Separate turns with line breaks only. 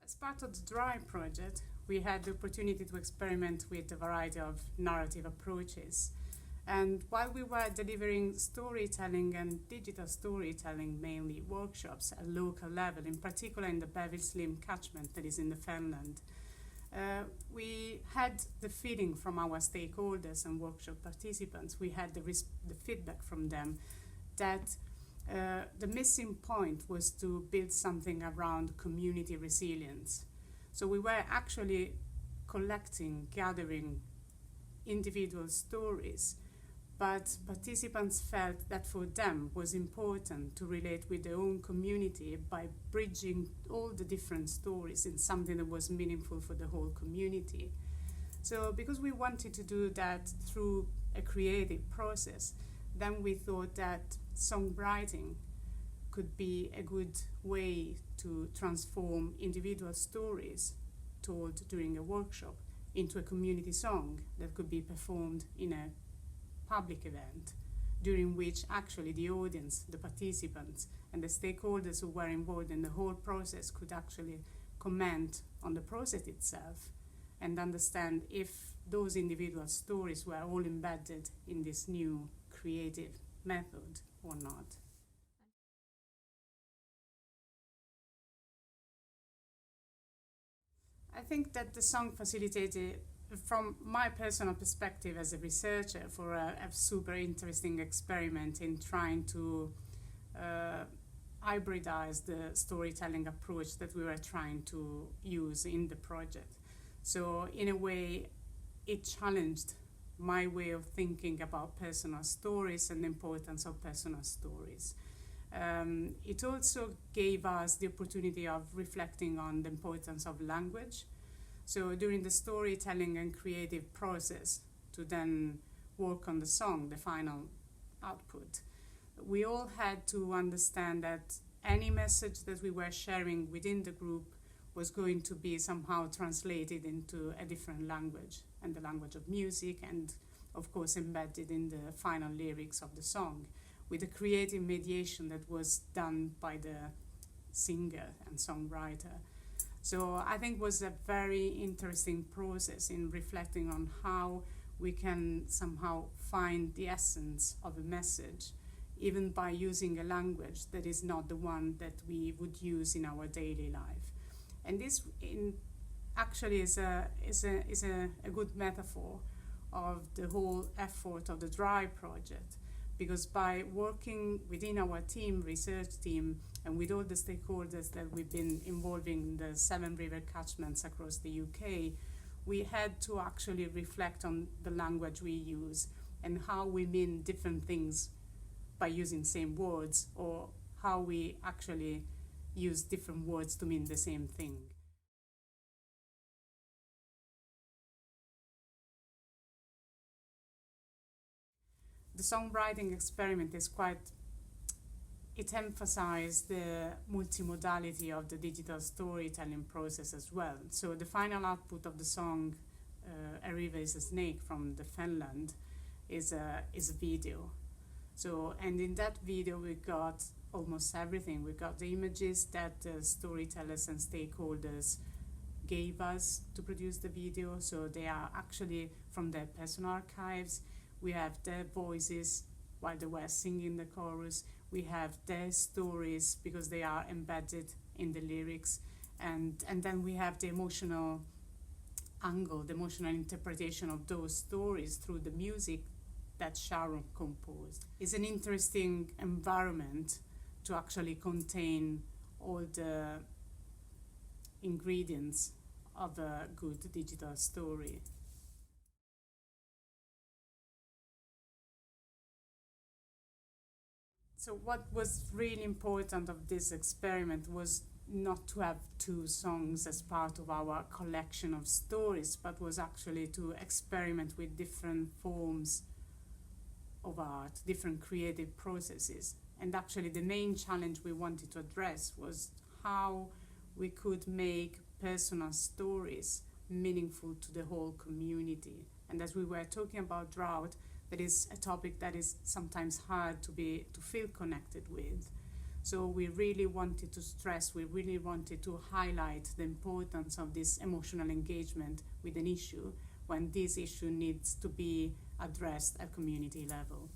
As part of the Drought project, we had the opportunity to experiment with a variety of narrative approaches. And while we were delivering storytelling and digital storytelling, mainly workshops at local level, in particular in the Bevis Slim catchment that is in the Fenland, we had the feeling from our stakeholders and workshop participants, we had the feedback from them that the missing point was to build something around community resilience. So we were actually gathering individual stories, but participants felt that for them was important to relate with their own community by bridging all the different stories in something that was meaningful for the whole community. So because we wanted to do that through a creative process, then we thought that songwriting could be a good way to transform individual stories told during a workshop into a community song that could be performed in a public event, during which actually the audience, the participants, and the stakeholders who were involved in the whole process could actually comment on the process itself and understand if those individual stories were all embedded in this new creative method or not. I think that the song facilitated, from my personal perspective as a researcher, for a super interesting experiment in trying to hybridize the storytelling approach that we were trying to use in the project. So in a way, it challenged my way of thinking about personal stories and the importance of personal stories. It also gave us the opportunity of reflecting on the importance of language. So during the storytelling and creative process to then work on the song, the final output, we all had to understand that any message that we were sharing within the group was going to be somehow translated into a different language, and the language of music, and of course embedded in the final lyrics of the song, with a creative mediation that was done by the singer and songwriter. So I think it was a very interesting process in reflecting on how we can somehow find the essence of a message, even by using a language that is not the one that we would use in our daily life. And this actually is a good metaphor of the whole effort of the Drought project, because by working within our team, research team, and with all the stakeholders that we've been involving in the 7 river catchments across the UK, we had to actually reflect on the language we use and how we mean different things by using same words, or how we actually use different words to mean the same thing. The songwriting experiment it emphasized the multimodality of the digital storytelling process as well. So the final output of the song, A River is a Snake from the Fenland, is a video. So, and in that video we got almost everything. We got the images that the storytellers and stakeholders gave us to produce the video. So they are actually from their personal archives. We have their voices while they were singing the chorus. We have their stories because they are embedded in the lyrics. And then we have the emotional angle, the emotional interpretation of those stories through the music that Sharron composed. It's an interesting environment to actually contain all the ingredients of a good digital story. So what was really important of this experiment was not to have 2 songs as part of our collection of stories, but was actually to experiment with different forms of art, different creative processes. And actually the main challenge we wanted to address was how we could make personal stories meaningful to the whole community. And as we were talking about drought, that is a topic that is sometimes hard to feel connected with. So we really wanted to stress, we really wanted to highlight the importance of this emotional engagement with an issue when this issue needs to be addressed at community level.